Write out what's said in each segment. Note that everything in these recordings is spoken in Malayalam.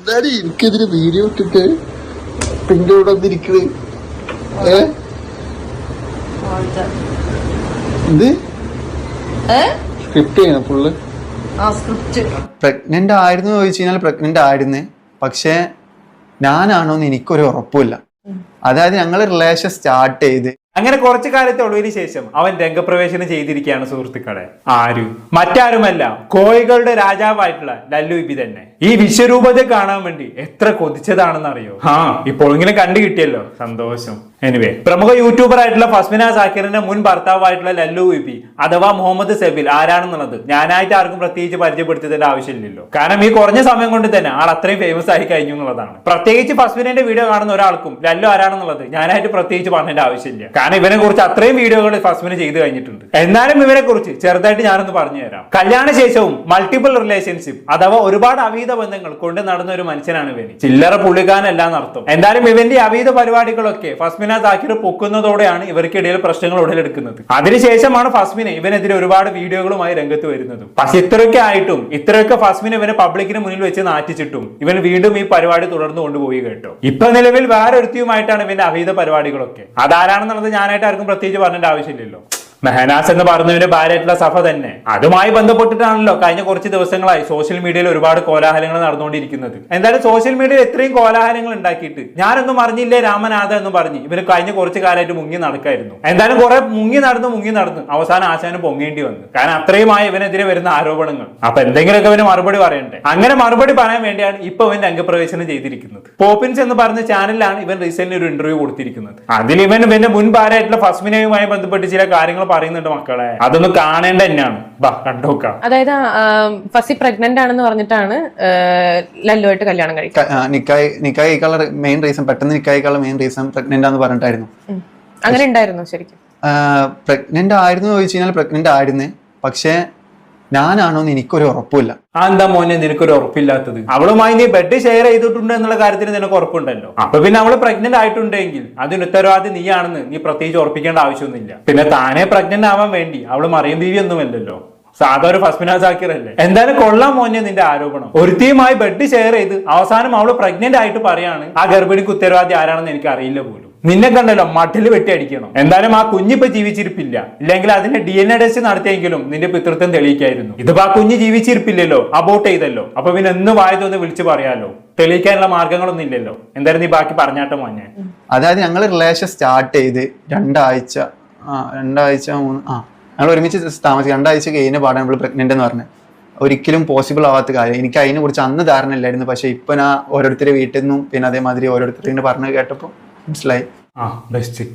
എന്തായാലും എനിക്കെതിരെ വീഡിയോ ഇട്ടിട്ട് പിന്നെ ഇവിടെ വന്നിരിക്കണ്. ഇത് സ്ക്രിപ്റ്റ് ചെയ്യണം ഫുള്ള്. പ്രഗ്നന്റ് ആയിരുന്നു ചോദിച്ചു കഴിഞ്ഞാൽ പ്രഗ്നന്റ് ആയിരുന്നു, പക്ഷെ ഞാനാണോന്ന് എനിക്കൊരു ഉറപ്പില്ല. അതായത് ഞങ്ങൾ റിലേഷൻ സ്റ്റാർട്ട് ചെയ്ത് അങ്ങനെ കുറച്ചു കാലത്തെ ഒളിവിന് ശേഷം അവൻ രംഗപ്രവേശനം ചെയ്തിരിക്കുകയാണ് സുഹൃത്തുക്കളെ. മറ്റാരുമല്ല, കോഴികളുടെ രാജാവായിട്ടുള്ള ലല്ലു ഇബി തന്നെ. ഈ വിശ്വരൂപത്തെ കാണാൻ വേണ്ടി എത്ര കൊതിച്ചതാണെന്ന് അറിയോ? ഇപ്പോൾ ഇങ്ങനെ കണ്ടു കിട്ടിയല്ലോ, സന്തോഷം. എനിവേ, പ്രമുഖ യൂട്യൂബർ ആയിട്ടുള്ള ഫസ്മിന സാക്കിറിന്റെ മുൻ ഭർത്താവായിട്ടുള്ള ലല്ലു ഇബി അഥവാ മുഹമ്മദ് സെബിൽ ആരാണെന്നുള്ളത് ഞാനായിട്ട് ആർക്കും പ്രത്യേകിച്ച് പരിചയപ്പെടുത്തിയതിന്റെ ആവശ്യമില്ലല്ലോ. കാരണം ഈ കുറഞ്ഞ സമയം കൊണ്ട് തന്നെ ആൾ അത്രയും ഫേമസ് ആയി കഴിഞ്ഞു എന്നുള്ളതാണ്. പ്രത്യേകിച്ച് ഫസ്മിനന്റെ വീഡിയോ കാണുന്ന ഒരാൾക്കും ലല്ലു ആരാണെന്നുള്ളത് ഞാനായിട്ട് പ്രത്യേകിച്ച് പറഞ്ഞതിന്റെ ആവശ്യമില്ല. കാരണം ഇവനെ കുറിച്ച് അത്രയും വീഡിയോകൾ ഫസ്മിന് ചെയ്തു കഴിഞ്ഞിട്ടുണ്ട്. എന്നാലും ഇവനെ കുറിച്ച് ചെറുതായിട്ട് ഞാനൊന്ന് പറഞ്ഞു തരാം. കല്യാണ ശേഷവും മൾട്ടിപ്പിൾ റിലേഷൻഷിപ്പ് അഥവാ ഒരുപാട് അവീത ബന്ധങ്ങൾ കൊണ്ട് നടന്ന ഒരു മനുഷ്യനാണ് ഇവന്. ചില്ലറ പുള്ളിക്കാനല്ല എന്നർത്ഥം. എന്തായാലും ഇവന്റെ അവീത പരിപാടികളൊക്കെ ഫസ്മിന സാക്കിർ പൊക്കുന്നതോടെയാണ് ഇവർക്കിടയിൽ പ്രശ്നങ്ങൾ ഉടലെടുക്കുന്നത്. അതിനുശേഷമാണ് ഫസ്മിന് ഇവനെതിരെ ഒരുപാട് വീഡിയോകളുമായി രംഗത്ത് വരുന്നത്. പക്ഷെ ഇത്രയൊക്കെ ഫസ്മിന് ഇവനെ പബ്ലിക്കിന് മുന്നിൽ വെച്ച് നാറ്റിച്ചിട്ടും ഇവൻ വീണ്ടും ഈ പരിപാടി തുടർന്ന് കൊണ്ടുപോയി കേട്ടോ. ഇപ്പൊ നിലവിൽ വേറെ ഒരുത്തിയുമായിട്ടാണ് ഇവന്റെ അവീത പരിപാടികളൊക്കെ. അതാരാണെന്നുള്ളത് ഞാനായിട്ട് ആർക്കും പ്രത്യേകിച്ച് പറഞ്ഞേണ്ട ആവശ്യമില്ലല്ലോ. മെഹനാസ് എന്ന് പറഞ്ഞവന്റെ ഭാര്യയായിട്ടുള്ള സഫ തന്നെ. അതുമായി ബന്ധപ്പെട്ടിട്ടാണല്ലോ കഴിഞ്ഞ കുറച്ച് ദിവസങ്ങളായി സോഷ്യൽ മീഡിയയിൽ ഒരുപാട് കോലാഹലങ്ങൾ നടന്നുകൊണ്ടിരിക്കുന്നത്. എന്തായാലും സോഷ്യൽ മീഡിയയിൽ ഇത്രയും കോലാഹലങ്ങൾ ഉണ്ടാക്കിയിട്ട് ഞാനൊന്നും അറിഞ്ഞില്ലേ രാമനാഥ എന്ന് പറഞ്ഞ് ഇവര് കഴിഞ്ഞ കുറച്ച് കാലമായിട്ട് മുങ്ങി നടക്കായിരുന്നു. എന്തായാലും കുറെ മുങ്ങി നടന്ന് അവസാനം ആശാനും പൊങ്ങേണ്ടി വന്നു. കാരണം അത്രയുമായി ഇവനെതിരെ വരുന്ന ആരോപണങ്ങൾ. അപ്പൊ എന്തെങ്കിലുമൊക്കെ ഇവന് മറുപടി പറയണ്ടേ. അങ്ങനെ മറുപടി പറയാൻ വേണ്ടിയാണ് ഇപ്പൊ ഇവൻ രംഗപ്രവേശനം ചെയ്തിരിക്കുന്നത്. പോപ്പിൻസ് എന്ന് പറഞ്ഞ ചാനലിലാണ് ഇവൻ റീസെന്റ് ഒരു ഇന്റർവ്യൂ കൊടുത്തിരിക്കുന്നത്. അതിൽ ഇവന്റെ മുൻ ഭാര്യയായിട്ടുള്ള ഫസ്മിനയുമായി ബന്ധപ്പെട്ട് ചില കാര്യങ്ങൾ പറയുന്നുണ്ട് മക്കളെ. അതൊന്ന് കാണേണ്ട തന്നെയാണ്. കണ്ടോക്കാം. അതായത് ഫസി പ്രഗ്നന്റ് ആണെന്ന് പറഞ്ഞിട്ടാണ് ലല്ലുവായിട്ട് കല്യാണം കഴിക്കുന്നത്. മെയിൻ റീസൺ പെട്ടെന്ന് നിക്കായിക്കാനുള്ള മെയിൻ റീസൺ പ്രഗ്നന്റ് ആണെന്ന് പറഞ്ഞിട്ടായിരുന്നു. അങ്ങനെ ഉണ്ടായിരുന്നു ശരിക്കും? പ്രഗ്നന്റ് ആയിരുന്നു ചോദിച്ചു കഴിഞ്ഞാൽ പ്രഗ്നന്റ് ആയിരുന്നു, പക്ഷെ ഞാനാണോന്ന് എനിക്കൊരു ഉറപ്പില്ല. എന്താ മോനെ നിനക്കൊരു ഉറപ്പില്ലാത്തത്? അവളുമായി നീ ബെഡ് ഷെയർ ചെയ്തിട്ടുണ്ട് എന്നുള്ള കാര്യത്തിൽ നിനക്ക് ഉറപ്പുണ്ടല്ലോ. അപ്പൊ പിന്നെ അവള് പ്രഗ്നന്റ് ആയിട്ടുണ്ടെങ്കിൽ അതിന് ഉത്തരവാദി നീയാണെന്ന് നീ പ്രത്യേകിച്ച് ഉറപ്പിക്കേണ്ട ആവശ്യമൊന്നുമില്ല. പിന്നെ താനെ പ്രഗ്നന്റ് ആവാൻ വേണ്ടി അവള് മറിയം ബീവി ഒന്നുമല്ലല്ലോ, സാധാ ഒരു ഫസ്മിന സാക്കിർ അല്ലേ. എന്തായാലും കൊള്ളാൻ മോനെ നിന്റെ ആരോപണം. ഒരുത്തിയുമായി ബെഡ് ഷെയർ ചെയ്ത് അവസാനം അവള് പ്രഗ്നന്റ് ആയിട്ട് പറയാണ് ആ ഗർഭിണിക്ക് ഉത്തരവാദി ആരാണെന്ന് എനിക്ക് അറിയില്ല പോലും. നിന്നെ കണ്ടല്ലോ മട്ടിൽ വെട്ടി അടിക്കണം. എന്തായാലും ആ കുഞ്ഞിപ്പോ ജീവിച്ചിരിപ്പില്ല, ഇല്ലെങ്കിൽ അതിന്റെ DNA ടെസ്റ്റ് നടത്തിയെങ്കിലും നിന്റെ പിതൃത്വം തെളിയിക്കായിരുന്നു. ഇതിപ്പോ ആ കുഞ്ഞ് ജീവിച്ചിരിപ്പില്ലല്ലോ, അബോട്ട് ചെയ്തല്ലോ. അപ്പൊ പിന്നെ എന്ന് വായതൊന്ന് വിളിച്ചു പറയാലോ, തെളിയിക്കാനുള്ള മാർഗങ്ങളൊന്നും ഇല്ലല്ലോ. എന്തായാലും നീ ബാക്കി പറഞ്ഞാട്ടെ മോനെ. അതായത് ഞങ്ങൾ റിലേഷൻ സ്റ്റാർട്ട് ചെയ്ത് രണ്ടാഴ്ച ഞങ്ങൾ ഒരുമിച്ച് താമസിക്കും. 2 ആഴ്ച കഴിഞ്ഞ പാടാണ് നമ്മൾ പ്രഗ്നന്റ് എന്ന് പറഞ്ഞത്. ഒരിക്കലും പോസിബിൾ ആവാത്ത കാര്യം. എനിക്ക് അതിനെ കുറിച്ച് അന്ന് ധാരണ ഇല്ലായിരുന്നു. പക്ഷെ ഇപ്പൊ ഞാൻ ഓരോരുത്തരെ വീട്ടിൽ നിന്നും പിന്നെ അതേമാതിരി ഓരോരുത്തരെ പറഞ്ഞു കേട്ടപ്പോ മനസ്സിലായി.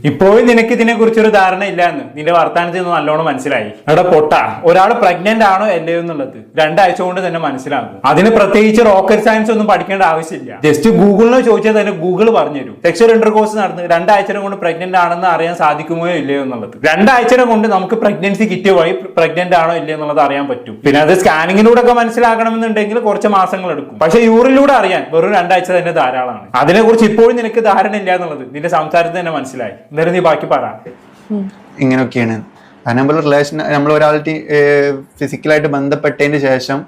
ഇപ്പോഴും നിനക്ക് ഇതിനെ കുറിച്ചൊരു ധാരണ ഇല്ലാന്ന് നിന്റെ വർത്താനത്തിൽ നിന്ന് നല്ലോണം മനസ്സിലായി. അവിടെ പൊട്ട ഒരാൾ പ്രഗ്നന്റ് ആണോ അല്ലയോ എന്നുള്ളത് 2 ആഴ്ച കൊണ്ട് തന്നെ മനസ്സിലാകും. അതിന് പ്രത്യേകിച്ച് റോക്കറ്റ് സയൻസ് ഒന്നും പഠിക്കേണ്ട ആവശ്യമില്ല. ജസ്റ്റ് ഗൂഗിളിനെ ചോദിച്ചാൽ തന്നെ ഗൂഗിൾ പറഞ്ഞു തരും. സെക്ഷൽ ഇന്റർകോഴ്സ് നടന്ന് 2 ആഴ്ച കൊണ്ട് പ്രഗ്നന്റ് ആണെന്ന് അറിയാൻ സാധിക്കുമോ ഇല്ലയോ എന്നുള്ളത്. 2 ആഴ്ച കൊണ്ട് നമുക്ക് പ്രഗ്നൻസി കിറ്റ് വഴി പ്രഗ്നന്റ് ആണോ ഇല്ലയോ എന്നുള്ളത് അറിയാൻ പറ്റും. പിന്നെ അത് സ്കാനിങ്ങിലൂടെ ഒക്കെ മനസ്സിലാക്കണമെന്നുണ്ടെങ്കിൽ കുറച്ച് മാസങ്ങൾ എടുക്കും. പക്ഷെ യൂറിലൂടെ അറിയാൻ വെറും 2 ആഴ്ച തന്നെ ധാരാളമാണ്. അതിനെ കുറിച്ച് ഇപ്പോഴും നിനക്ക് ധാരണ ഇല്ല എന്നുള്ളത് നിന്റെ സംസാരത്തിൽ തന്നെ മനസ്സിലായി. എന്തായാലും നീ ബാക്കി പറ. ഇങ്ങനെയൊക്കെയാണ് കാരണം നമ്മൾ റിലേഷൻ നമ്മൾ ഒരാളുടെ ഫിസിക്കലായിട്ട് ബന്ധപ്പെട്ടതിന് ശേഷം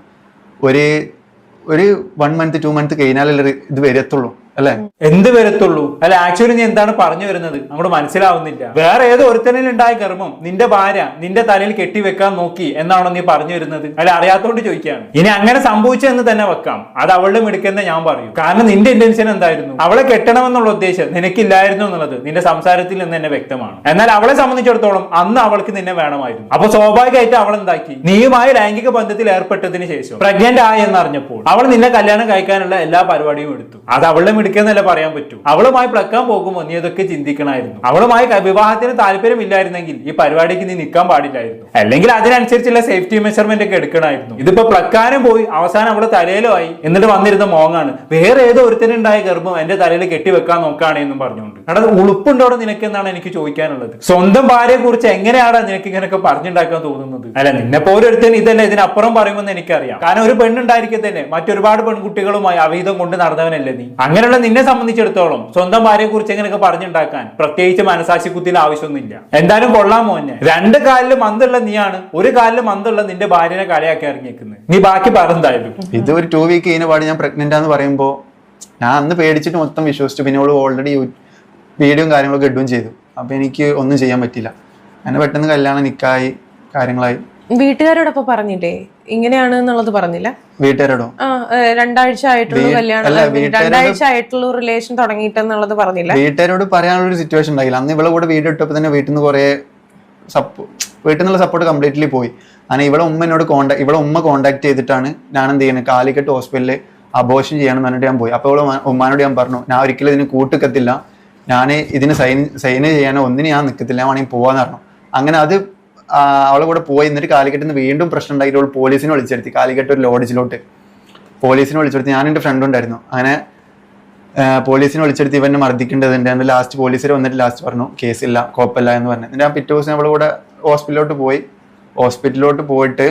ഒരു 1 മന്ത് 2 മന്ത് കഴിഞ്ഞാലല്ലേ ഇത് വരത്തുള്ളൂ അല്ലെ? എന്ത് വരത്തുള്ളൂ അല്ലെ? ആക്ച്വലി നീ എന്താണ് പറഞ്ഞു വരുന്നത് അങ്ങോട്ട് മനസ്സിലാവുന്നില്ല. വേറെ ഏതോ ഒരുത്തനിൽ ഉണ്ടായ ഗർഭം നിന്റെ ഭാര്യ നിന്റെ തലയിൽ കെട്ടിവെക്കാൻ നോക്കി എന്നാണോ നീ പറഞ്ഞു വരുന്നത്? അല്ലെ അറിയാത്തോണ്ട് ചോദിക്കുകയാണ്. ഇനി അങ്ങനെ സംഭവിച്ചെന്ന് തന്നെ വെക്കാം, അത് അവളുടെ മിടുക്കെന്ന് ഞാൻ പറയും. കാരണം നിന്റെ ഇന്റൻഷൻ എന്തായിരുന്നു? അവളെ കെട്ടണമെന്നുള്ള ഉദ്ദേശം നിനക്കില്ലായിരുന്നു എന്നുള്ളത് നിന്റെ സംസാരത്തിൽ നിന്ന് തന്നെ വ്യക്തമാണ്. എന്നാൽ അവളെ സംബന്ധിച്ചിടത്തോളം അന്ന് അവൾക്ക് നിന്നെ വേണമായിരുന്നു. അപ്പൊ സ്വാഭാവികമായിട്ട് അവൾ എന്താക്കി? നീയുമായി ലൈംഗിക ബന്ധത്തിൽ ഏർപ്പെട്ടതിന് ശേഷം പ്രഗ്നന്റ് ആയി എന്നറിഞ്ഞപ്പോൾ അവൾ നിന്നെ കല്യാണം കഴിക്കാനുള്ള എല്ലാ പരിപാടിയും എടുത്തു. അത് അവളുടെ എന്നല്ല പറയാൻ പറ്റൂ. അവളുമായി പ്ലക്കാൻ പോകുമ്പോൾ നീ അതൊക്കെ ചിന്തിക്കണമായിരുന്നു. അവളുമായി വിവാഹത്തിന് താല്പര്യമില്ലായിരുന്നെങ്കിൽ ഈ പരിപാടിക്ക് നീ നിൽക്കാൻ പാടില്ലായിരുന്നു. അല്ലെങ്കിൽ അതിനനുസരിച്ചുള്ള സേഫ്റ്റി മെഷർമെന്റ് ഒക്കെ എടുക്കണമായിരുന്നു. ഇതിപ്പോ പ്ലക്കാനും പോയി അവസാനം അവള് തലയിലുമായി എന്നിട്ട് വന്നിരുന്ന മോങ്ങാണ് വേറെ ഏതോ ഒരുത്തനുണ്ടായ ഗർഭം എന്റെ തലയിൽ കെട്ടിവെക്കാൻ നോക്കുകയാണ് എന്നും പറഞ്ഞുകൊണ്ട്. അവിടെ ഉളുപ്പുണ്ടോ നിനക്ക് എന്നാണ് എനിക്ക് ചോദിക്കാനുള്ളത്. സ്വന്തം ഭാര്യയെ കുറിച്ച് എങ്ങനെയാണ് നിനക്ക് ഇങ്ങനെയൊക്കെ പറഞ്ഞുണ്ടാക്കാൻ തോന്നുന്നത്? അല്ല നിന്നെ പോലെ ഒരുത്തൻ ഇതല്ല ഇതിനപ്പുറം പറയുമെന്ന് എനിക്കറിയാം. കാരണം ഒരു പെണ്ണുണ്ടായിരിക്കെ തന്നെ മറ്റൊരുപാട് പെൺകുട്ടികളുമായി അവീതം കൊണ്ട് നടന്നവനല്ലേ നീ. അങ്ങനെയുള്ള നിന്നെ സംബന്ധിച്ചിടത്തോളം സ്വന്തം ഭാര്യയെ കുറിച്ച് എങ്ങനെയൊക്കെ പറഞ്ഞുണ്ടാക്കാൻ പ്രത്യേകിച്ച് മനസാക്ഷി കുത്തിൽ ആവശ്യമൊന്നുമില്ല. എന്തായാലും കൊള്ളാൻ മോനെ. 2 കാലില് മന്തുള്ള നീയാണ് 1 കാലില് മന്തുള്ള നിന്റെ ഭാര്യനെ കളിയാക്കി ഇറങ്ങിയേക്കുന്നത്. നീ ബാക്കി പറഞ്ഞായിരുന്നു. ഇത് ഒരു 2 വീക്ക് കഴിഞ്ഞ പാട് ഞാൻ പ്രഗ്നന്റ് ആണെന്ന് പറയുമ്പോ ഞാൻ അന്ന് പേടിച്ചിട്ട് മൊത്തം വിശ്വസിച്ചു. പിന്നെ അവള് ഓൾറെഡി വീഡിയോയും കാര്യങ്ങളൊക്കെ ഇടുകയും ചെയ്തു. അപ്പൊ എനിക്ക് ഒന്നും ചെയ്യാൻ പറ്റില്ല. അങ്ങനെ പെട്ടെന്ന് കല്യാണം നിക്കായി കാര്യങ്ങളായി. വീട്ടുകാരോടൊപ്പം പറഞ്ഞില്ലേ ഇങ്ങനെയാണ് എന്നുള്ളത്? പറഞ്ഞില്ല വീട്ടുകാരോടോ? രണ്ടാഴ്ച ആയിട്ടുള്ള കല്യാണം, രണ്ടാഴ്ച ആയിട്ടുള്ള റിലേഷൻ തുടങ്ങിയിട്ടെന്നുള്ളത് പറഞ്ഞില്ല? വീട്ടുകാരോട് പറയാനുള്ള ഒരു സിറ്റുവേഷൻ ഉണ്ടായില്ല. അന്ന് ഇവളെ കൂടെ വീഡിയോ ഇട്ടപ്പോൾ തന്നെ വീട്ടിൽ നിന്ന് കുറെ വീട്ടിൽ നിന്നുള്ള സപ്പോർട്ട് കംപ്ലീറ്റ്ലി പോയി. അങ്ങനെ ഇവളെ ഉമ്മ കോൺടാക്ട് ചെയ്തിട്ടാണ് ഞാൻ എന്ത് ചെയ്യുന്നത്, കാലിക്കറ്റ് ഹോസ്പിറ്റലിൽ അബോർഷൻ ചെയ്യണമെന്ന് പറഞ്ഞിട്ട് ഞാൻ പോയി. അപ്പോൾ ഉമ്മാനോട് ഞാൻ പറഞ്ഞു, ഞാൻ ഒരിക്കലും ഇതിന് കൂട്ടിക്കത്തില്ല, ഞാൻ ഇതിന് സൈൻ ചെയ്യാനോ ഒന്നിനും ഞാൻ നിൽക്കത്തില്ല, ഞാൻ വേണമെങ്കിൽ പോവാന്ന് പറഞ്ഞു. അങ്ങനെ അത് അവളെ കൂടെ പോയി. എന്നിട്ട് കാലിക്കറ്റിൽ നിന്ന് വീണ്ടും പ്രശ്നം ഉണ്ടായിട്ട് അവൾ പോലീസിനെ വിളിച്ചെടുത്തി. കാലിക്കറ്റ് ഒരു ലോഡ്ജിലോട്ട് പോലീസിനെ വിളിച്ചെടുത്തി. ഞാൻ എൻ്റെ ഫ്രണ്ട് ഉണ്ടായിരുന്നു. അങ്ങനെ പോലീസിനെ വിളിച്ചെടുത്ത് ഇവനെ മർദ്ദിക്കേണ്ടതുണ്ട്. എന്നിട്ട് ലാസ്റ്റ് പോലീസുകാർ വന്നിട്ട് ലാസ്റ്റ് പറഞ്ഞു കേസില്ല, കുഴപ്പമില്ല എന്ന് പറഞ്ഞു. എന്നിട്ട് ഞാൻ പിറ്റേ ദിവസം അവളെ കൂടെ ഹോസ്പിറ്റലിലോട്ട് പോയി. ഹോസ്പിറ്റലിലോട്ട് പോയിട്ട്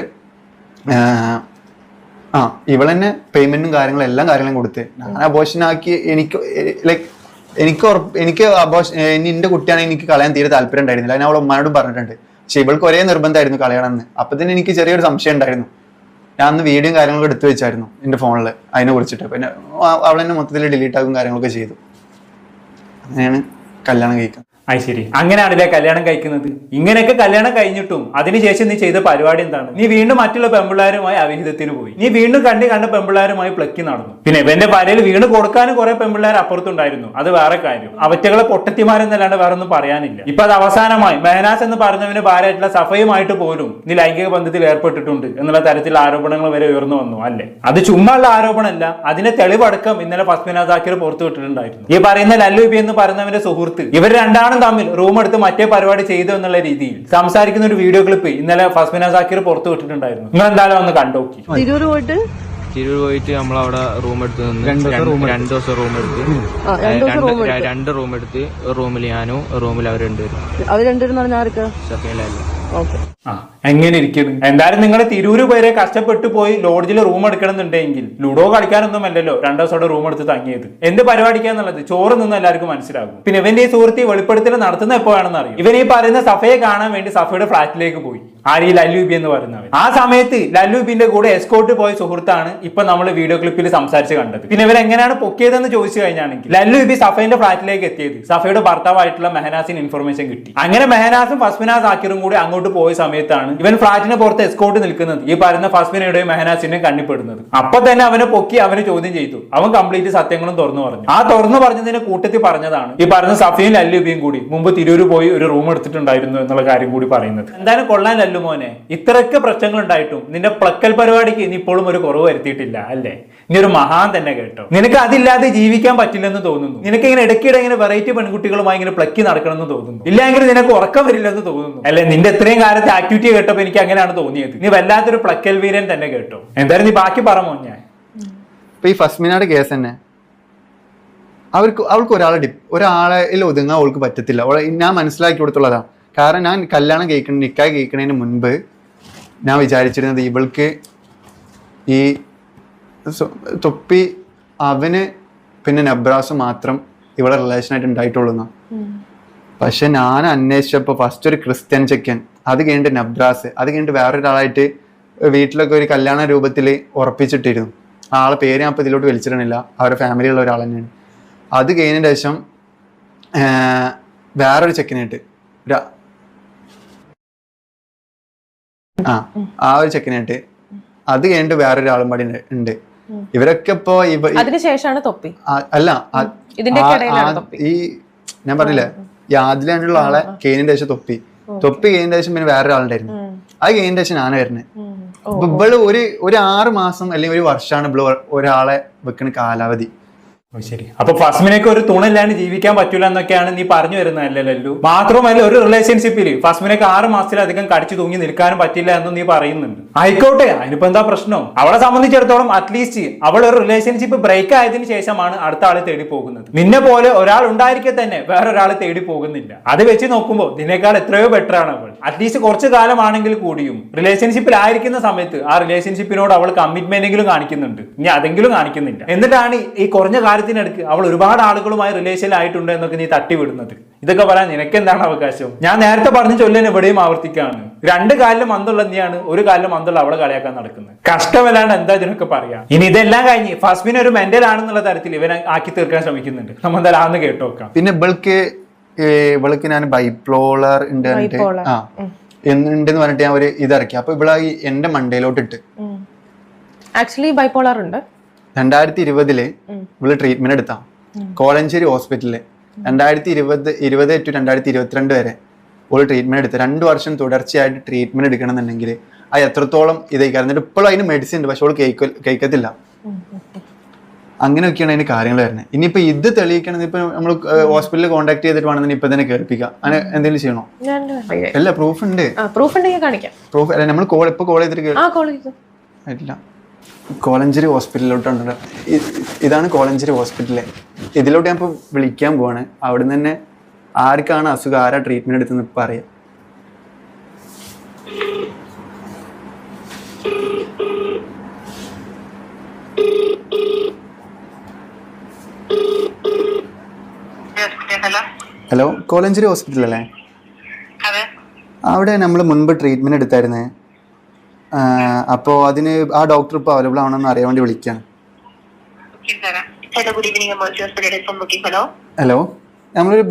ഇവളെന്നെ പേയ്മെന്റും കാര്യങ്ങളും എല്ലാ കാര്യങ്ങളും കൊടുത്ത് ഞാൻ അബോർഷനാക്കി. എനിക്ക് അബോർഷൻ ഇനി എന്റെ കുട്ടിയാണ് എനിക്ക് കളയാൻ തീരെ താല്പര്യം ഉണ്ടായിരുന്നില്ല. ഞാൻ അവളെ ഉമ്മാനോടും പറഞ്ഞിട്ടുണ്ട്. പക്ഷെ ഇവൾക്ക് ഒരേ നിർബന്ധമായിരുന്നു കളയണമെന്ന്. അപ്പൊ തന്നെ എനിക്ക് ചെറിയൊരു സംശയം ഉണ്ടായിരുന്നു. ഞാൻ അന്ന് വീഡിയോയും കാര്യങ്ങളൊക്കെ എടുത്തു വെച്ചായിരുന്നു എൻ്റെ ഫോണിൽ അതിനെ കുറിച്ചിട്ട്. പിന്നെ അവളെന്നെ മൊത്തത്തിൽ ഡിലീറ്റ് ആക്കും കാര്യങ്ങളൊക്കെ ചെയ്തു. അങ്ങനെയാണ് കല്യാണം കഴിക്കുന്നത്. അത് ശരി, അങ്ങനെയാണല്ലേ കല്യാണം കഴിക്കുന്നത്. ഇങ്ങനെയൊക്കെ കല്യാണം കഴിഞ്ഞിട്ടും അതിനുശേഷം നീ ചെയ്ത പരിപാടി എന്താണ്? നീ വീണ്ടും മറ്റുള്ള പെമ്പിള്ളാരുമായി അവിഹിതത്തിന് പോയി. നീ വീണ്ടും കണ്ട പെമ്പിള്ളാരുമായി പ്ലക്കി നടന്നു. പിന്നെ ഇവന്റെ ഭാര്യയിൽ വീണ് കൊടുക്കാനും കുറെ പെമ്പിള്ളാർ അപ്പുറത്തുണ്ടായിരുന്നു. അത് വേറെ കാര്യം. അവറ്റകളെ പൊട്ടത്തിമാരെന്നല്ലാണ്ട് വേറെ ഒന്നും പറയാനില്ല. ഇപ്പൊ അത് അവസാനമായി മെഹനാസ് എന്ന് പറഞ്ഞവന് ഭാര്യയായിട്ടുള്ള സഫയുമായിട്ട് പോലും നീ ലൈംഗിക ബന്ധത്തിൽ ഏർപ്പെട്ടിട്ടുണ്ട് എന്നുള്ള തരത്തിൽ ആരോപണങ്ങൾ വരെ ഉയർന്നു വന്നു അല്ലേ? അത് ചുമ്മാ ഉള്ള ആരോപണമല്ല, അതിന്റെ തെളിവടക്കം ഇന്നലെ ഫസ്മിന സാക്കിർ പുറത്തു വിട്ടിട്ടുണ്ടായിരുന്നു. ഈ പറയുന്ന ലല്ലു ബി എന്ന് പറയുന്നവന്റെ സുഹൃത്ത്, ഇവർ രണ്ടാണ് തമ്മിൽ റൂം എടുത്ത് മറ്റേ പരിപാടി ചെയ്തു എന്നുള്ള രീതിയിൽ സംസാരിക്കുന്ന ഒരു വീഡിയോ ക്ലിപ്പ് ഇന്നലെ ഫസ്മിന സാക്കിർ പുറത്തു വിട്ടിട്ടുണ്ടായിരുന്നു. നിങ്ങൾ എന്തായാലും ഒന്ന് കണ്ടോക്കി. തിരൂർ പോയിട്ട് നമ്മളവിടെ റൂം എടുത്ത് നിന്ന് 2 ദിവസം റൂം എടുത്ത് 2 റൂം എടുത്ത്. ഒരു റൂമിൽ ഞാനും ഒരു റൂമിൽ അവർ രണ്ടുപേരും. എങ്ങനെ ഇരിക്കുന്നു? എന്തായാലും നിങ്ങൾ തിരൂര് പേരെ കഷ്ടപ്പെട്ടു പോയി ലോഡ്ജിൽ റൂം എടുക്കണമെന്നുണ്ടെങ്കിൽ ലുഡോ കളിക്കാനൊന്നും അല്ലല്ലോ 2 ദിവസത്തോടെ റൂം എടുത്ത് തങ്ങിയത്. എന്ത് പരിപാടിക്കാന്നുള്ളത് ചോറ് നിന്ന് എല്ലാവർക്കും മനസ്സിലാകും. പിന്നെ ഇവന്റെ ഈ സുഹൃത്തി വെളിപ്പെടുത്തൽ നടത്തുന്ന എപ്പോഴാണെന്ന് അറിയും. ഇവൻ ഈ പറയുന്ന സഫയെ കാണാൻ വേണ്ടി സഫയുടെ ഫ്ലാറ്റിലേക്ക് പോയി. ആര്? ലല്ലൂബി എന്ന് പറയുന്നവൻ. ആ സമയത്ത് ലല്ലൂബിന്റെ കൂടെ എസ്കോർട്ട് പോയ സുഹൃത്താണ് ഇപ്പൊ നമ്മൾ വീഡിയോ ക്ലിപ്പിൽ സംസാരിച്ച് കണ്ടത്. പിന്നെ ഇവർ എങ്ങനെയാണ് പൊക്കിയതെന്ന് ചോദിച്ചു കഴിഞ്ഞാണെങ്കിൽ ലല്ലൂബി സഫയുടെ ഫ്ലാറ്റിലേക്ക് എത്തിയത് സഫയുടെ ഭർത്താവായിട്ടുള്ള മെഹനാസിന് ഇൻഫർമേഷൻ കിട്ടി. അങ്ങനെ മെഹനാസും ഫസ്മിന സാക്കിറും കൂടി അങ്ങോട്ട് പോയ സമയത്താണ് ഇവൻ ഫ്ലാറ്റിന് പുറത്ത് എസ്കോർട്ട് നിൽക്കുന്നത് ഈ പറയുന്ന ഫസ്മിനയുടെയും മെഹനാസിന്റെയും കണ്ണിപ്പെടുന്നത്. അപ്പൊ തന്നെ അവനെ പൊക്കി അവനെ ചോദ്യം ചെയ്തു. അവൻ കംപ്ലീറ്റ് സത്യങ്ങളും തുറന്നു പറഞ്ഞു. ആ തുറന്നു പറഞ്ഞതിന്റെ കൂട്ടത്തിൽ പറഞ്ഞതാണ് ഈ പറയുന്ന സഫയും ലല്ലൂബിയും കൂടി മുമ്പ് തിരൂര് പോയി ഒരു റൂം എടുത്തിട്ടുണ്ടായിരുന്നു എന്നുള്ള കാര്യം കൂടി പറയുന്നത്. എന്തായാലും കൊള്ളാൻ ലല്ലു മോനെ, ഇത്രയൊക്കെ പ്രശ്നങ്ങൾ ഉണ്ടായിട്ടും നിന്റെ പ്ലക്കൽ പരിപാടിക്ക് ഇനി ഇപ്പോഴും ഒരു കുറവ് വരുത്തിയിട്ടില്ല അല്ലേ? നീ ഒരു മഹാൻ തന്നെ കേട്ടോ. നിനക്ക് അതില്ലാതെ ജീവിക്കാൻ പറ്റില്ലെന്ന് തോന്നുന്നു. നിനക്ക് ഇങ്ങനെ ഇടയ്ക്കിടെ ഇങ്ങനെ വെറൈറ്റി പെൺകുട്ടികളുമായി ഇങ്ങനെ പ്ലക്കി നടക്കണമെന്ന് തോന്നുന്നു. ഇല്ലെങ്കിൽ നിനക്ക് ഉറക്കം വരില്ലെന്ന് തോന്നുന്നു അല്ലെ? നിന്റെ ഇത്രയും കാലത്തെ ആക്ടിവിറ്റി കേട്ടപ്പോൾ എനിക്ക് അങ്ങനെയാണ് തോന്നിയത്. നീ വല്ലാത്തൊരു പ്ലക്കൽ വീരൻ തന്നെ കേട്ടോ. എന്തായാലും നീ ബാക്കി പറമോ? ഞാൻ ഇപ്പൊ ഈ ഫസ്മിനയുടെ കേസ് തന്നെ അവൾക്ക് ഒരാളെ ഒതുങ്ങാൻ അവൾക്ക് പറ്റത്തില്ല. ഞാൻ മനസ്സിലാക്കി കൊടുത്തുള്ളതാണ്. കാരണം ഞാൻ കല്യാണം നിക്കാഹ് കഴിക്കുന്നതിന് മുൻപ് ഞാൻ വിചാരിച്ചിരുന്നത് ഇവൾക്ക് ഈ തൊപ്പി അവന് പിന്നെ നബ്രാസ് മാത്രം ഇവിടെ റിലേഷനായിട്ട് ഉണ്ടായിട്ടുള്ളൂ. പക്ഷെ ഞാൻ അന്വേഷിച്ചപ്പോൾ ഫസ്റ്റ് ഒരു ക്രിസ്ത്യൻ ചെക്കൻ, അത് കഴിഞ്ഞിട്ട് നബ്രാസ്, അത് കഴിഞ്ഞിട്ട് വേറൊരാളായിട്ട് വീട്ടിലൊക്കെ ഒരു കല്യാണ രൂപത്തിൽ ഉറപ്പിച്ചിട്ടിരുന്നു. ആളെ പേര് ഞാൻ അപ്പോൾ ഇതിലോട്ട് വലിച്ചിടണില്ല, അവരുടെ ഫാമിലിയുള്ള ഒരാൾ തന്നെയാണ്. അത് കഴിഞ്ഞതിന് ശേഷം വേറൊരു ചെക്കനായിട്ട് ആ ഒരു ചെക്കനായിട്ട് അത് കഴിഞ്ഞിട്ട് വേറൊരാളും പാടി ഉണ്ട്. ഇവരൊക്കെ ഇപ്പോ അതിനുശേഷമാണ് തൊപ്പി അല്ല ഈ ഞാൻ പറഞ്ഞില്ലേ ഈ ആദിലുള്ള ആളെ കഴിഞ്ഞതിന്റെ ശേഷം തൊപ്പി കഴിഞ്ഞതിന്റെ ശേഷം പിന്നെ വേറൊരാളുണ്ടായിരുന്നു. അത് കഴിഞ്ഞതിന്റെ ശേഷം ഞാൻ വരുന്നത്. അപ്പൊ ഇവള് ഒരു 6 മാസം അല്ലെങ്കിൽ 1 വർഷമാണ് ഇവള് ഒരാളെ വെക്കുന്ന കാലാവധി. ശരി, അപ്പൊ ഫസ്മിനൊക്കെ ഒരു തുണില്ലാണ്ട് ജീവിക്കാൻ പറ്റൂല എന്നൊക്കെയാണ് നീ പറഞ്ഞു വരുന്നതല്ലേ ലല്ലു? മാത്രമല്ല ഒരു റിലേഷൻഷിപ്പിൽ ഫസ്മിനൊക്കെ 6 മാസത്തിലധികം കടിച്ചു തൂങ്ങി നിൽക്കാനും പറ്റില്ല എന്ന് നീ പറയുന്നുണ്ട്. ആയിക്കോട്ടെ, അതിനിപ്പോ എന്താ പ്രശ്നം? അവളെ സംബന്ധിച്ചിടത്തോളം അറ്റ്ലീസ്റ്റ് അവൾ ഒരു റിലേഷൻഷിപ്പ് ബ്രേക്ക് ആയതിനു ശേഷമാണ് അടുത്ത ആളെ തേടി പോകുന്നത്. നിന്നെ പോലെ ഒരാൾ ഉണ്ടായിരിക്കെ തന്നെ വേറൊരാളെ തേടി പോകുന്നില്ല. അത് വെച്ച് നോക്കുമ്പോൾ ഇതിനേക്കാൾ എത്രയോ ബെറ്റർ ആണ് അവൾ. അറ്റ്ലീസ്റ്റ് കുറച്ചു കാലമാണെങ്കിൽ കൂടിയും റിലേഷൻഷിപ്പിൽ ആയിരിക്കുന്ന സമയത്ത് ആ റിലേഷൻഷിപ്പിനോട് അവൾ കമ്മിറ്റ്മെന്റെങ്കിലും കാണിക്കുന്നുണ്ട്. ഇനി അതെങ്കിലും കാണിക്കുന്നില്ല. എന്നിട്ടാണ് ഈ കുറഞ്ഞ കാലം കാര്യത്തിനെടുക്ക് അവൾ ഒരുപാട് ആളുകളുമായി റിലേഷനിലായിട്ടുണ്ട് എന്നൊക്കെ നീ തട്ടിവിടുന്നത്? ഇതൊക്കെ പറയാൻ നിനക്ക് എന്താണ് അവകാശം? ഞാൻ നേരത്തെ പറഞ്ഞു ചൊല്ലാൻ എവിടെയും ആവർത്തിക്കാണ്. 2 കാലിലും മന്തുള്ള നീയാണ്, 1 കാലിലും മന്തുള്ള അവളെ കളിയാക്കാൻ നടക്കുന്നത്. കഷ്ടമല്ലാണ്ട് എന്താ ഇതിനൊക്കെ പറയാ. ഇനി ഇതെല്ലാം കഴിഞ്ഞ് ഫസ്മിന് ഒരു മെന്റൽ ആണെന്നുള്ള തരത്തിൽ ഇവനെ ആക്കി തീർക്കാൻ ശ്രമിക്കുന്നുണ്ട്. നമ്മൾ എന്തായാലും ആന്ന് കേട്ടോക്കാം. പിന്നെ ഇവൾക്ക് ഞാൻ ബൈപ്പോളർ ഉണ്ട് ഉണ്ടെന്ന് പറഞ്ഞിട്ട് ഞാൻ ഒരു ഇതിറക്കി. അപ്പൊ ഇവിടെ എന്റെ മണ്ടയിലോട്ട് ഇട്ട് ആക്ച്വലി ബൈപ്പോളർ ഉണ്ട്. 2020 ഇവള് ട്രീറ്റ്മെന്റ് എടുത്താ കോളഞ്ചേരി ഹോസ്പിറ്റലില്. 2020 to 2022 വരെ ഒരു ട്രീറ്റ്മെന്റ് എടുത്ത് 2 വർഷം തുടർച്ചയായിട്ട് ട്രീറ്റ്മെന്റ് എടുക്കണം എന്നുണ്ടെങ്കിൽ അത് എത്രത്തോളം ഇതായി. എന്നിട്ട് ഇപ്പോഴും അതിന് മെഡിസിൻ ഉണ്ട്, പക്ഷെ അവള് കഴിക്കത്തില്ല. അങ്ങനെയൊക്കെയാണ് അതിന് കാര്യങ്ങൾ വരുന്നത്. ഇനിയിപ്പോ ഇത് തെളിയിക്കണത് ഇപ്പൊ നമ്മൾ ഹോസ്പിറ്റലിൽ കോൺടാക്ട് ചെയ്തിട്ട് വേണമെന്ന് ഇപ്പൊ തന്നെ കേൾപ്പിക്കാം. അങ്ങനെ എന്തെങ്കിലും ചെയ്യണോ? അല്ല പ്രൂഫ് ഉണ്ട്. പ്രൂഫ് അല്ല നമ്മൾ ഇപ്പൊ കോൾ ചെയ്തിട്ട് ഇല്ല. കോളഞ്ചേരി ഹോസ്പിറ്റലിലോട്ടുണ്ട്. ഇതാണ് കോളഞ്ചേരി ഹോസ്പിറ്റല്. ഇതിലോട്ട് ഞാൻ ഇപ്പൊ വിളിക്കാൻ പോവാണ്. അവിടെ നിന്ന് തന്നെ ആർക്കാണ് അസുഖം, ആരാ ട്രീറ്റ്മെന്റ് എടുത്തെന്ന് ഇപ്പൊ അറിയാം. ഹലോ, കോളഞ്ചേരി ഹോസ്പിറ്റൽ അല്ലേ? അവിടെ നമ്മൾ മുൻപ് ട്രീറ്റ്മെന്റ് എടുത്തായിരുന്നേ. അപ്പോ അതിന് ആ ഡോക്ടർ ഇപ്പൊ അവൈലബിൾ ആണെന്ന് അറിയാൻ വേണ്ടി വിളിക്കാണ്. ഹലോ, നമ്മളൊരു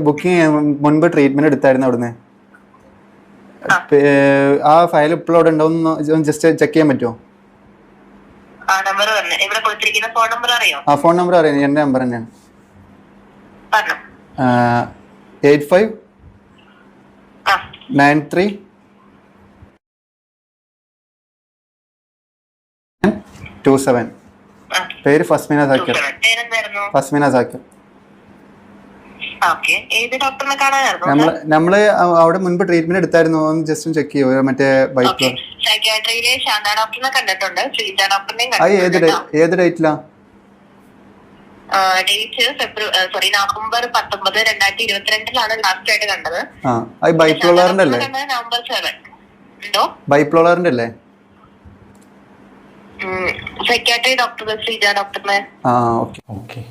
ബുക്കിംഗ് മുൻപ് ട്രീറ്റ്മെന്റ് എടുത്തായിരുന്നു അവിടുന്ന്. ആ ഫയൽ ഇപ്പോഴും അവിടെ ഉണ്ടോ ജസ്റ്റ് ചെക്ക് ചെയ്യാൻ പറ്റുമോ? ആ ഫോൺ നമ്പർ അറിയാം, എന്റെ നമ്പർ തന്നെയാണ്. 85 93 27. പേര് ഫസ്മിന സാക്കിർ. നമ്മള് അവിടെ മുൻപ് ട്രീറ്റ്മെന്റ് എടുത്തായിരുന്നു. ജസ്റ്റ് ചെക്ക് ചെയ്യോ മറ്റേ ബൈക്ക്? ഏത് ഡേറ്റിലാ? നവംബർ 19, 2022 ലാസ്റ്റ് ആയിട്ട് കണ്ടത്. ബൈപ്പോളറിന്റെ അല്ലേ? നവംബർ 7. ബൈപ്പോളറിന്റെ അല്ലേ? സൈക്യാട്രി ഡോക്ടർ ശ്രീജ ഡോക്ടറിനെ.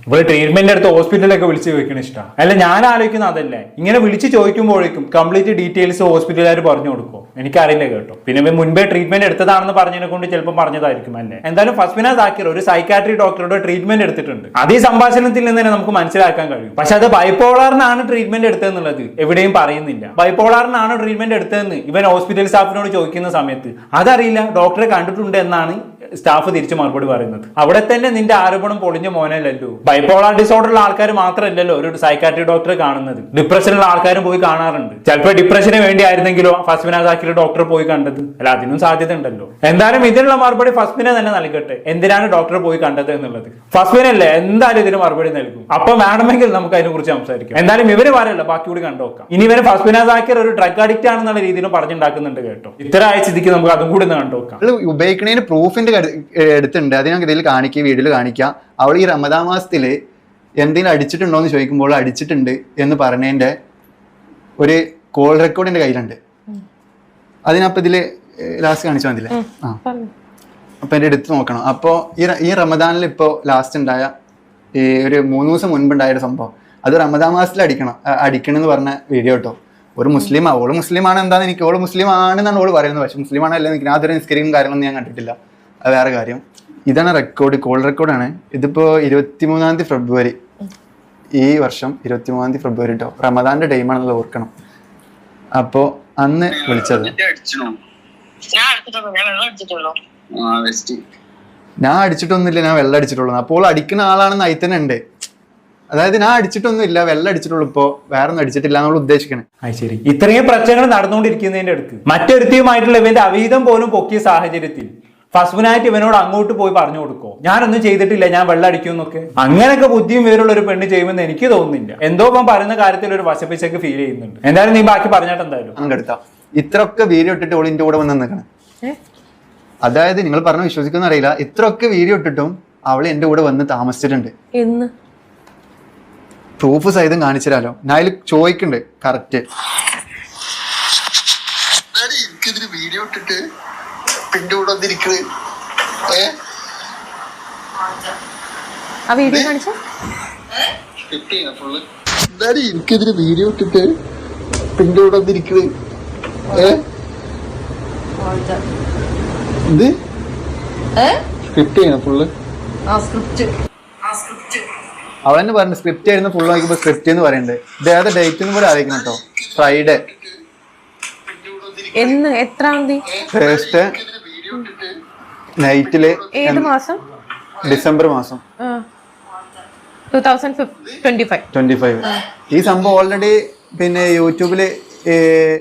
ഇവിടെ ട്രീറ്റ്മെന്റ് എടുത്ത് ഹോസ്പിറ്റലിലൊക്കെ വിളിച്ച് ചോദിക്കണ ഇഷ്ടം അല്ല. ഞാൻ ആലോചിക്കുന്ന അതല്ലേ, ഇങ്ങനെ വിളിച്ച് ചോദിക്കുമ്പോഴേക്കും കംപ്ലീറ്റ് ഡീറ്റെയിൽസ് ഹോസ്പിറ്റലുകാർ പറഞ്ഞു കൊടുക്കും. എനിക്കറിയില്ല കേട്ടോ. പിന്നെ മുൻപേ ട്രീറ്റ്മെന്റ് എടുത്തതാണെന്ന് പറഞ്ഞതിനെ കൊണ്ട് ചിലപ്പോൾ പറഞ്ഞതായിരിക്കും അല്ലേ. എന്തായാലും ഫസ്മിന സാക്കിർ ഒരു സൈക്കാട്രി ഡോക്ടറുടെ ട്രീറ്റ്മെന്റ് എടുത്തിട്ടുണ്ട്. അത് ഈ സംഭാഷണത്തിൽ നിന്ന് തന്നെ നമുക്ക് മനസ്സിലാക്കാൻ കഴിയും. പക്ഷെ അത് ബൈപ്പോളറിനാണ് ട്രീറ്റ്മെന്റ് എടുത്തതെന്നുള്ളത് എവിടെയും പറയുന്നില്ല. ബൈപ്പോളറിനാണ് ട്രീറ്റ്മെന്റ് എടുത്തതെന്ന് ഇവൻ ഹോസ്പിറ്റൽ സ്റ്റാഫിനോട് ചോദിക്കുന്ന സമയത്ത് അതറിയില്ല, ഡോക്ടറെ കണ്ടിട്ടുണ്ട് എന്നാണ് സ്റ്റാഫ് തിരിച്ചു മറുപടി പറയുന്നത്. അവിടെ തന്നെ നിന്റെ ആരോപണം പൊളിഞ്ഞ മോനല്ലല്ലോ. ബൈപ്പോളാർ ഡിസോർഡറുള്ള ആൾക്കാർ മാത്രമല്ലല്ലോ ഒരു സൈക്കാട്രി ഡോക്ടറെ കാണുന്നത്. ഡിപ്രഷനുള്ള ആൾക്കാരും പോയി കാണാറുണ്ട്. ചിലപ്പോൾ ഡിപ്രഷന് വേണ്ടി ആയിരുന്നെങ്കിലോ ഫസ്മിന സാക്കിർ ഡോക്ടറെ പോയി കണ്ടത് അല്ല, അതിനും സാധ്യത ഉണ്ടല്ലോ. എന്തായാലും ഇതിനുള്ള മറുപടി ഫസ്മിന തന്നെ നൽകട്ടെ. എന്തിനാണ് ഡോക്ടറെ പോയി കണ്ടത് എന്നുള്ളത് ഫസ്മിനല്ലേ എന്തായാലും ഇതിന് മറുപടി നൽകും. അപ്പൊ വേണമെങ്കിൽ നമുക്ക് അതിനെ കുറിച്ച് സംസാരിക്കാം. എന്തായാലും ഇവര് പറയല്ല, ബാക്കി കൂടി കണ്ടുനോക്കാം. ഇനി ഇവര് ഫസ്മിന സാക്കിർ ഒരു ഡ്രഗ് അഡിക്റ്റ് ആണെന്നുള്ള രീതിയിലും പറഞ്ഞുണ്ടാക്കുന്നുണ്ട് കേട്ടോ. ഇത്ര ആഴ്ചക്ക് നമുക്ക് അതും കൂടി കണ്ടുനോക്കാം. ഉപയോഗിക്കുന്നതിന് പ്രൂഫിന്റെ എടുത്തിട്ടുണ്ട്, അത് ഞങ്ങൾക്ക് ഇതിൽ കാണിക്കുക, വീഡിയോയിൽ കാണിക്കാം. അവൾ ഈ റമദാൻ മാസത്തില് എന്തെങ്കിലും അടിച്ചിട്ടുണ്ടോ എന്ന് ചോദിക്കുമ്പോൾ അടിച്ചിട്ടുണ്ട് എന്ന് പറഞ്ഞതിന്റെ ഒരു കോൾ റെക്കോർഡ് എന്റെ കയ്യിലുണ്ട്. അതിനപ്പം ഇതില് ലാസ്റ്റ് കാണിച്ചു വന്നില്ലേ? അപ്പൊ എന്റെ എടുത്ത് നോക്കണം. അപ്പോ ഈ റമദാനിൽ ഇപ്പോ ലാസ്റ്റ് ഉണ്ടായ ഈ ഒരു 3 ദിവസം മുൻപുണ്ടായ ഒരു സംഭവം, അത് റമദാൻ മാസത്തിൽ അടിക്കണം എന്ന് പറഞ്ഞ വീഡിയോ കേട്ടോ. ഒരു മുസ്ലിം, ഓള് മുസ്ലിം ആണ് എന്താന്ന് എനിക്ക്, ഓള് മുസ്ലിം ആണെന്നാണ് ഓള് പറയുന്നത്. പക്ഷെ മുസ്ലിം ആണല്ലേ എനിക്ക് യാതൊരു നിസ്കരിക്കും കാര്യങ്ങളൊന്നും ഞാൻ കണ്ടിട്ടില്ല. അത് വേറെ കാര്യം. ഇതാണ് റെക്കോർഡ്, കോൾ റെക്കോർഡാണ്. ഇതിപ്പോ 23 ഫെബ്രുവരി ഈ വർഷം 23 ഫെബ്രുവരി കേട്ടോ. റമദാന്റെ ടൈമാണെന്നുള്ളത് ഓർക്കണം. അപ്പോ അന്ന് വിളിച്ചത് ഞാൻ അടിച്ചിട്ടൊന്നുമില്ല, ഞാൻ വെള്ളം അടിച്ചിട്ടുള്ളൂ. അപ്പോൾ അടിക്കുന്ന ആളാണെന്ന് അതിൽ തന്നെ ഉണ്ട്. അതായത് ഞാൻ അടിച്ചിട്ടൊന്നും ഇല്ല, വെള്ളം അടിച്ചിട്ടുള്ളൂ. ഇപ്പോ വേറെ ഒന്നും അടിച്ചിട്ടില്ല എന്നുള്ള ഉദ്ദേശിക്കണേ. ശരി, ഇത്രയും പ്രശ്നങ്ങൾ നടന്നുകൊണ്ടിരിക്കുന്നതിന്റെ അടുത്ത് മറ്റൊരുത്തിയുമായിട്ടുള്ള ഇവന്റെ അവീതം പോലും പൊക്കിയ സാഹചര്യത്തിൽ ഫസ്മിനായിട്ട് ഇവനോട് അങ്ങോട്ട് പോയി പറഞ്ഞു കൊടുക്കോ, ഞാനൊന്നും ചെയ്തിട്ടില്ല, ഞാൻ വെള്ളം അടിക്കുമെന്നൊക്കെ. അങ്ങനെയൊക്കെ ബുദ്ധിയും വിവരമുള്ള ഒരു പെണ്ണ് ചെയ്യുമെന്ന് എനിക്ക് തോന്നുന്നില്ല. എന്തോ ഇപ്പം പറയുന്ന കാര്യത്തിൽ ഒരു വശപ്പിച്ചൊക്കെ ഫീൽ ചെയ്യുന്നുണ്ട്. എന്തായാലും നീ ബാക്കി പറഞ്ഞിട്ട് എന്തായാലും അങ്ങെടുത്താ ഇത്രയൊക്കെ വീഡിയോ ഇട്ടിട്ട് ഓളിന്റെ കൂടെ വന്ന് നിൽക്കണം. അതായത് നിങ്ങൾ പറഞ്ഞ വിശ്വസിക്കുന്ന അറിയില്ല, ഇത്രയൊക്കെ വീഡിയോ ഇട്ടിട്ടും അവള് എന്റെ കൂടെ വന്ന് താമസിച്ചിട്ടുണ്ട്. പ്രൂഫ് സഹിതം കാണിച്ചിരാലോ. ഞാൻ അതിൽ ചോദിക്കണ്ട് കറക്റ്റ്. വീഡിയോ ഇട്ടിട്ട് എന്റെ കൂടെ വന്നിരിക്കണ്. ആ വീഡിയോ കാണിച്ച എനിക്കെതിരെ വീഡിയോ ഇട്ടിട്ട് പിന്നെ ഇവിടെ വന്നിരിക്കണ് ഇത് സ്ക്രിപ്റ്റ് ചെയ്യണം ഫുള്ള്. അവളെന്നെ പറഞ്ഞു സ്ക്രിപ്റ്റ് ആയിരുന്നു ഫുള്ള് നോക്കിയപ്പോ സ്ക്രിപ്റ്റ് എന്ന് പറയുന്നുണ്ട്. ഇത് ഏതാ ഡേറ്റ് എന്ന് കൂടെ അറിയിക്കണം കേട്ടോ. ഫ്രൈഡേ എന്ന് എത്രാം തീയതി? തേഴ്സ്ഡേ നൈറ്റില്. ഏത് മാസം? ഡിസംബർ മാസം 2025. ഈ സംഭവം ഓൾറെഡി പിന്നെ യൂട്യൂബില്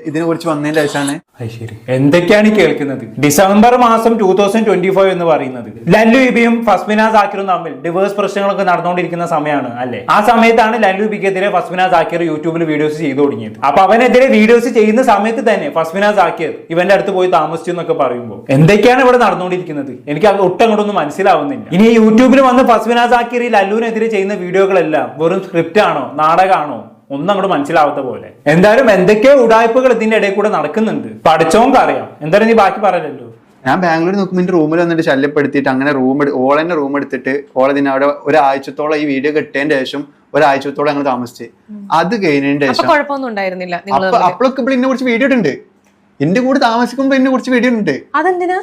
ഇതിനെ കുറിച്ച് വന്നതിന്റെ ശേഷമാണ്. ശരി, എന്തൊക്കെയാണ് ഈ കേൾക്കുന്നത്? ഡിസംബർ മാസം 2025 എന്ന് പറയുന്നത് ലല്ലു ഇബിയും ഫസ്മിന സാക്കിറും തമ്മിൽ ഡിവേഴ്സ് പ്രശ്നങ്ങളൊക്കെ നടന്നുകൊണ്ടിരിക്കുന്ന സമയമാണ് അല്ലെ? ആ സമയത്താണ് ലല്ലു ഇബിക്കെതിരെ ഫസ്മിന സാക്കിർ യൂട്യൂബിൽ വീഡിയോസ് ചെയ്തു തുടങ്ങിയത്. അപ്പൊ അവനെതിരെ വീഡിയോസ് ചെയ്യുന്ന സമയത്ത് തന്നെ ഫസ്മിന സാക്കിർ ഇവന്റെ അടുത്ത് പോയി താമസിച്ചു എന്നൊക്കെ പറയുമ്പോൾ എന്തൊക്കെയാണ് ഇവിടെ നടന്നുകൊണ്ടിരിക്കുന്നത്? എനിക്ക് അത് ഒട്ടങ്ങോട്ടൊന്നും മനസ്സിലാവുന്നില്ല. ഇനി ഈ യൂട്യൂബിൽ വന്ന് ഫസ്മിന സാക്കിർ ഈ ലല്ലുവിനെതിരെ ചെയ്യുന്ന വീഡിയോകളെല്ലാം വെറും സ്ക്രിപ്റ്റ് ആണോ നാടകമാണോ ഒന്നും അങ്ങോട്ട് മനസ്സിലാവാത്ത പോലെ. എന്തായാലും എന്തൊക്കെയോ ഉടായ്പകൾ ഇതിന്റെ ഇടയിൽ കൂടെ നടക്കുന്നുണ്ട്. പഠിച്ചോണ്ട് അറിയാം. എന്തായാലും നീ ബാക്കി പറയല്ലോ. ഞാൻ ബാംഗ്ലൂർ നോക്കുമ്പോൾ എന്റെ റൂമിൽ വന്നിട്ട് ശല്യപ്പെടുത്തിയിട്ട് അങ്ങനെ ഓളെന്നെ റൂം എടുത്തിട്ട് ഓളതിന് അവിടെ ഒരാഴ്ചത്തോളം ഈ വീഡിയോ കിട്ടിയതിന്റെ ശേഷം ഒരാഴ്ചത്തോളം ഞങ്ങൾ താമസിച്ച്. അത് കഴിഞ്ഞതിന്റെ ശേഷം കുഴപ്പമൊന്നും ഉണ്ടായിരുന്നില്ല. അപ്പോഴൊക്കെ എന്നെ കുറിച്ച് വീഡിയോ ഉണ്ട്. എന്റെ കൂടെ താമസിക്കുമ്പോ എന്നെ കുറിച്ച് വീഡിയോ ഉണ്ട്. അതെന്തിനാ?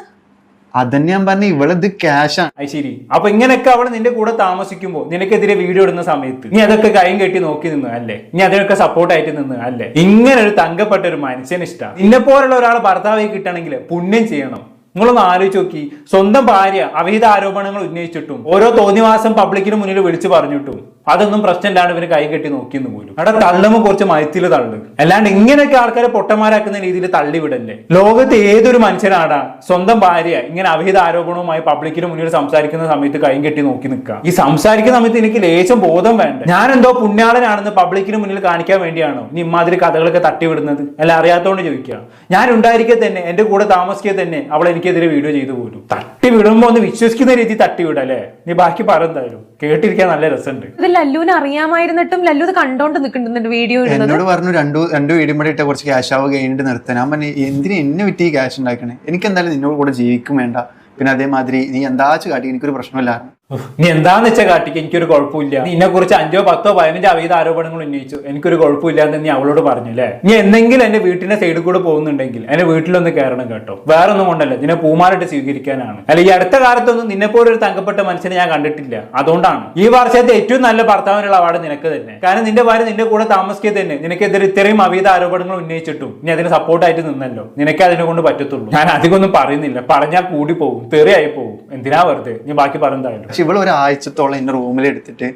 അതന്നെ ഞാൻ പറഞ്ഞ ഇവളത് ക്യാഷാണ്. അത് ശരി. അപ്പൊ ഇങ്ങനെയൊക്കെ അവള് നിന്റെ കൂടെ താമസിക്കുമ്പോ നിനക്കെതിരെ വീഡിയോ ഇടുന്ന സമയത്ത് നീ അതൊക്കെ കൈയും കെട്ടി നോക്കി നിന്ന് അല്ലേ? നീ അതിനൊക്കെ സപ്പോർട്ടായിട്ട് നിന്ന് അല്ലേ? ഇങ്ങനെ ഒരു തങ്കപ്പെട്ട ഒരു മനുഷ്യന് ഇഷ്ടം. നിന്നെ പോലുള്ള ഒരാൾ ഭർത്താവായി കിട്ടണമെങ്കിൽ പുണ്യം ചെയ്യണം. നിങ്ങളൊന്ന് ആലോചിച്ച് നോക്കി. സ്വന്തം ഭാര്യ അവിഹിത ആരോപണങ്ങൾ ഉന്നയിച്ചിട്ടും ഓരോ തോന്നിവാസം പബ്ലിക്കിന് മുന്നിൽ വിളിച്ചു പറഞ്ഞിട്ടും അതൊന്നും പ്രശ്നമില്ലാണ്ട് ഇവര് കൈ കെട്ടി നോക്കിയെന്ന് പോലും. അവിടെ തള്ളുമ്പോ കുറച്ച് മയത്തില് തള്ളു. അല്ലാണ്ട് ഇങ്ങനെയൊക്കെ ആൾക്കാരെ പൊട്ടന്മാരാക്കുന്ന രീതിയിൽ തള്ളിവിടല്ലേ. ലോകത്ത് ഏതൊരു മനുഷ്യനാടാ സ്വന്തം ഭാര്യ ഇങ്ങനെ അവിഹിത ആരോപണവുമായി പബ്ലിക്കിന് മുന്നിൽ സംസാരിക്കുന്ന സമയത്ത് കൈ കെട്ടി നോക്കി നിൽക്കുക? ഈ സംസാരിക്കുന്ന സമയത്ത് എനിക്ക് ലേശം ബോധം വേണ്ട. ഞാൻ എന്തോ പുണ്യാളനാണെന്ന് പബ്ലിക്കിന് മുന്നിൽ കാണിക്കാൻ വേണ്ടിയാണോ നീ ഇമാതിരി കഥകളൊക്കെ തട്ടിവിടുന്നത്? അല്ല അറിയാത്തോണ്ട് ചോദിക്കുക. ഞാൻ ഉണ്ടായിരിക്കെ തന്നെ എന്റെ കൂടെ താമസിക്കെ തന്നെ അവൾ എനിക്കെതിരെ വീഡിയോ ചെയ്തു പോലും. തട്ടി വിടുമ്പോ ഒന്ന് വിശ്വസിക്കുന്ന രീതി തട്ടിവിടല്ലേ? നീ ബാക്കി പറയെന്തായാലും കേട്ടിരിക്കാൻ നല്ല രസമുണ്ട്. ലല്ലുവിന് അറിയാമായിരുന്നിട്ടും ലല്ലു ഇത് കണ്ടോണ്ട് നിൽക്കുന്നുണ്ട് വീഡിയോ. എന്നോട് പറഞ്ഞു രണ്ട് വീഡിയോ കൂടെ ഇട്ട കുറച്ച് ക്യാഷ് ആവുക കഴിഞ്ഞിട്ട് നിർത്താൻ. ഞാൻ പറഞ്ഞു എന്തിനാ എന്നെ വിറ്റ് ഈ ക്യാഷ് ഉണ്ടാക്കണേ? എനിക്ക് എന്തായാലും നിന്നോട് കൂടെ ജീവിക്കും വേണ്ട. പിന്നെ അതേമാതിരി നീ എന്താച്ച് കാട്ടി എനിക്കൊരു പ്രശ്നമില്ലായിരുന്നു. നീ എന്താന്ന് വെച്ചാൽ കാട്ടിക്ക് എനിക്കൊരു കുഴപ്പമില്ല. നിന്നെ കുറിച്ച് 5, 10, 15 അവിഹിത ആരോപണങ്ങൾ ഉന്നയിച്ചു. എനിക്കൊരു കുഴപ്പമില്ല എന്ന് നീ അവളോട് പറഞ്ഞല്ലേ? നീ എന്തെങ്കിലും എന്റെ വീട്ടിന്റെ സൈഡിൽ കൂടെ പോകുന്നുണ്ടെങ്കിൽ എന്റെ വീട്ടിലൊന്ന് കയറണം കേട്ടോ. വേറെ ഒന്നും കൊണ്ടല്ല, നിന്നെ പൂമാലിട്ട് സ്വീകരിക്കാനാണ്. അല്ല ഈ അടുത്ത കാലത്തൊന്നും നിന്നെ പോലെ ഒരു തങ്കപ്പെട്ട മനുഷ്യനെ ഞാൻ കണ്ടിട്ടില്ല. അതുകൊണ്ടാണ് ഈ വർഷത്തെ ഏറ്റവും നല്ല ഭർത്താവിനുള്ള അവാർഡ് നിനക്ക് തന്നെ. കാരണം നിന്റെ ഭാര്യ നിന്റെ കൂടെ താമസിക്കുക തന്നെ നിനക്കെതിരെ ഇത്രയും അവിഹിത ആരോപണങ്ങൾ ഉന്നയിച്ചിട്ടും നീ അതിന് സപ്പോർട്ടായിട്ട് നിന്നല്ലോ. നിനക്ക് അതിനെ കൊണ്ട് പറ്റത്തുള്ളൂ. ഞാൻ അധികം ഒന്നും പറയുന്നില്ല. പറഞ്ഞാൽ കൂടി പോകും, തെറിയായി പോകും. എന്തിനാ വെറുതെ? നീ ബാക്കി പറയുന്നതായാലും. പക്ഷെ ഇവള് ഒരാഴ്ചത്തോളം എന്റെ റൂമിൽ എടുത്തിട്ട്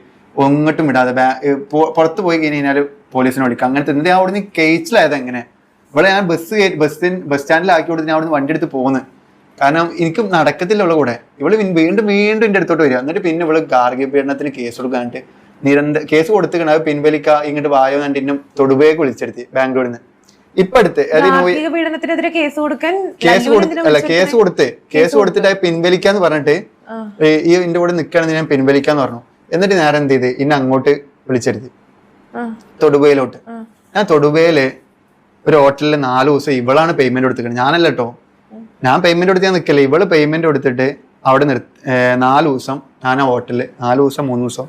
ഒങ്ങോട്ടും വിടാതെ പുറത്ത് പോയി കഴിഞ്ഞാൽ പോലീസിനെ വിളിക്കുക. അങ്ങനത്തെ എന്ത് ഞാൻ അവിടുന്ന് കേസിലായത് എങ്ങനെ? ഇവിടെ ഞാൻ ബസ് സ്റ്റാൻഡിലാക്കി കൊടുത്ത് ഞാൻ അവിടുന്ന് വണ്ടി എടുത്ത് പോകുന്നത്. കാരണം എനിക്ക് നടക്കത്തില്ല ഉള്ള കൂടെ. ഇവള് വീണ്ടും എന്റെ അടുത്തോട്ട് വരിക. എന്നിട്ട് പിന്നെ ഇവള് ഗാർഹിക പീഡനത്തിന് കേസ് കൊടുക്കാനായിട്ട് കേസ് കൊടുത്തിക്കണം. അത് പിൻവലിക്ക ഇങ്ങോട്ട് വായോ കണ്ട് ഇന്നും തൊടുപുഴയ്ക്ക് വിളിച്ചെടുത്തി ബാംഗ്ലൂരിൽ നിന്ന്. ഇപ്പൊ അടുത്ത് കേസ് കൊടുത്തിട്ട് പിൻവലിക്കാന്ന് പറഞ്ഞിട്ട് ഈ എന്റെ കൂടെ നിൽക്കുകയാണെന്ന് ഞാൻ പിൻവലിക്കാന്ന് പറഞ്ഞു. എന്നിട്ട് ഞാൻ എന്ത് ചെയ്ത് ഇന്നെ അങ്ങോട്ട് വിളിച്ചെടുത്തി തൊടുപുഴയിലോട്ട്. ഞാൻ തൊടുപുഴയില് ഒരു ഹോട്ടലിൽ 4 ദിവസം ഇവളാണ് പേയ്മെന്റ് കൊടുത്തിരിക്കുന്നത്, ഞാനല്ല കേട്ടോ. ഞാൻ പേയ്മെന്റ് കൊടുത്ത് ഞാൻ നിൽക്കല്ലേ. ഇവള് പേയ്മെന്റ് കൊടുത്തിട്ട് അവിടെ 4 ദിവസം ഞാൻ ആ ഹോട്ടലില് 4 ദിവസം 3 ദിവസം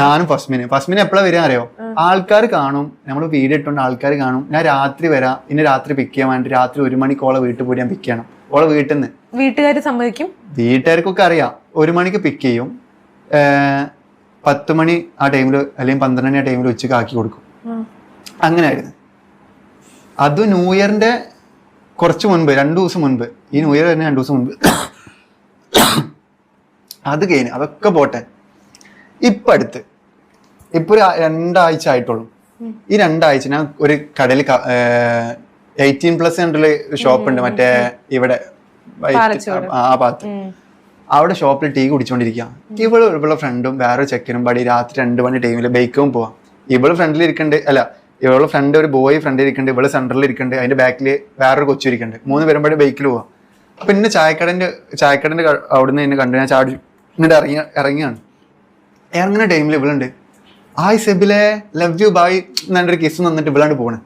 ഞാനും ഫസ്മിന് എപ്പോഴാ വരിക അറിയോ? ആൾക്കാർ കാണും, നമ്മൾ വീഡിയോ ഇട്ടുകൊണ്ട് ആൾക്കാർ കാണും. ഞാൻ രാത്രി വരാം, ഇന്നെ രാത്രി പിക്ക് ചെയ്യാൻ വേണ്ടി രാത്രി 1 മണിക്ക് ഓളെ വീട്ടിൽ പോയി ഞാൻ പിക്ക് ചെയ്യണം. ഓളെ വീട്ടിൽ നിന്ന് വീട്ടുകാര് സമ്മതിക്കും. വീട്ടുകാർക്കൊക്കെ അറിയാം. 1 മണിക്ക് പിക്ക് ചെയ്യും, 10 മണി ആ ടൈമില് അല്ലെങ്കിൽ 12 മണി ആ ടൈമിൽ ഉച്ചക്ക് ആക്കി കൊടുക്കും. അങ്ങനെയായിരുന്നു. അത് ന്യൂ ഇയറിന്റെ കുറച്ച് മുൻപ്, 2 ദിവസം മുൻപ്, ഈ ന്യൂ ഇയർ തന്നെ 2 ദിവസം മുൻപ്. അത് കഴിഞ്ഞ് അതൊക്കെ പോട്ടെ. ഇപ്പൊ അടുത്ത് ഇപ്പൊ ഒരു 2 ആഴ്ച ആയിട്ടുള്ളൂ. ഈ 2 ആഴ്ച ഞാൻ ഒരു കടയിൽ 18+ സെന്ററില് ഷോപ്പ് ഉണ്ട്, മറ്റേ ഇവിടെ ആ ഭാഗത്ത്. അവിടെ ഷോപ്പിൽ ടീ കുടിച്ചോണ്ടിരിക്കുക. ഇവളെ ഫ്രണ്ടും വേറൊരു ചെക്കനും പാടി രാത്രി 2 മണി ടൈമില് ബൈക്കും പോവാം. ഇവള് ഫ്രണ്ടിൽ ഇരിക്കണ്ട്, അല്ല ഇവളെ ഫ്രണ്ട് ഒരു ബോയ് ഫ്രണ്ടിൽ ഇരിക്കുന്നുണ്ട്, ഇവള് സെന്ററിൽ ഇരിക്കുന്നുണ്ട്, അതിന്റെ ബാക്കില് വേറൊരു കൊച്ചു ഇരിക്കുന്നുണ്ട്. 3 പേരും പാടി ബൈക്കിൽ പോവാം. അപ്പൊ ഇന്ന് ചായക്കടന്റെ അവിടുന്ന് എന്നെ കണ്ടു. ഞാൻ ചാടി ഇങ്ങോട്ട് ഇറങ്ങിയാണ്. ഇറങ്ങുന്ന ടൈമിൽ ഇവളുണ്ട്, ഹായ് സെബിലെ, ലവ് യു ബായ് എന്നൊരു കിസ് തന്നിട്ട് ഇവളാണ്ട് പോണേ.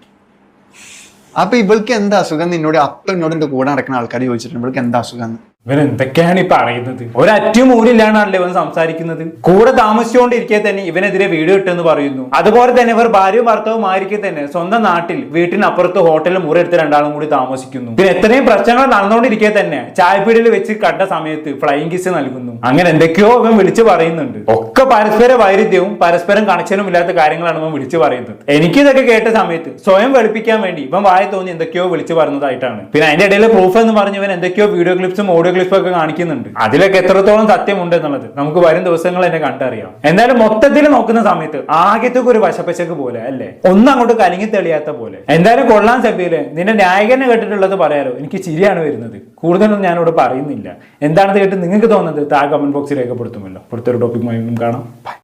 അപ്പൊ ഇവൾക്ക് എന്താ അസുഖം എന്നോട് എന്നോട് എന്റെ കൂടെ നടക്കുന്ന ആൾക്കാർ ചോദിച്ചിട്ടുണ്ട്, ഇവൾക്ക് എന്താ അസുഖം എന്ന്. ഇവൻ എന്തൊക്കെയാണ് ഈ പറയുന്നത്? ഒരറ്റുമൂലില്ലാണല്ലേ ഇവൻ സംസാരിക്കുന്നത്. കൂടെ താമസിച്ചുകൊണ്ടിരിക്കെ തന്നെ ഇവനെതിരെ വീഡിയോ ഇട്ടെന്ന് പറയുന്നു. അതുപോലെ തന്നെ ഇവർ ഭാര്യയും ഭർത്താവും ആയിരിക്കെ തന്നെ സ്വന്തം നാട്ടിൽ വീട്ടിനപ്പുറത്ത് ഹോട്ടലിൽ മുറിയെടുത്ത് രണ്ടാളും കൂടി താമസിക്കുന്നു. പിന്നെ എത്രയും പ്രശ്നങ്ങൾ നടന്നുകൊണ്ടിരിക്കെ തന്നെ ചായപ്പീടിയിൽ വെച്ച് കണ്ട സമയത്ത് ഫ്ലൈയിങ് കിസ് നൽകുന്നു. അങ്ങനെ എന്തൊക്കെയോ ഇവൻ വിളിച്ചു പറയുന്നുണ്ട്. ഒക്കെ പരസ്പര വൈരുദ്ധ്യവും പരസ്പരം കണക്ഷനും ഇല്ലാത്ത കാര്യങ്ങളാണ് ഇവൻ വിളിച്ചു പറയുന്നത്. എനിക്കിതൊക്കെ കേട്ട സമയത്ത് സ്വയം വെളുപ്പിക്കാൻ വേണ്ടി ഇവൻ വായ തോന്നി എന്തൊക്കെയോ വിളിച്ചു പറഞ്ഞതായിട്ടാണ്. പിന്നെ അതിന്റെ ഇടയിൽ പ്രൂഫ് എന്ന് പറഞ്ഞ് ഇവൻ എന്തൊക്കെയോ വീഡിയോ ക്ലിപ്സും ഓഡിയോ ക്ലിപ്സും ഒക്കെ കാണിക്കുന്നുണ്ട്. അതിലൊക്കെ എത്രത്തോളം സത്യമുണ്ട് എന്നുള്ളത് നമുക്ക് വരും ദിവസങ്ങൾ തന്നെ കണ്ടറിയാം. എന്തായാലും മൊത്തത്തിൽ നോക്കുന്ന സമയത്ത് ആകെത്തൊക്കെ ഒരു വശപ്പശക്ക് പോലെ അല്ലേ, ഒന്നും അങ്ങോട്ട് കലങ്ങി തെളിയാത്ത പോലെ. എന്തായാലും കൊള്ളാൻ സഭയില് നിന്റെ നായകനെ കേട്ടിട്ടുള്ളത് പറയാലോ. എനിക്ക് ചിരിയാണ് വരുന്നത്. കൂടുതലൊന്നും ഞാനിവിടെ പറയുന്നില്ല. എന്താണെന്ന് കേട്ട് നിങ്ങൾക്ക് തോന്നുന്നത് താഴെ കമന്റ് ബോക്സിൽ രേഖപ്പെടുത്തുമല്ലോ. അടുത്തൊരു ടോപ്പിക്കുമായി കാണാം. ബൈ.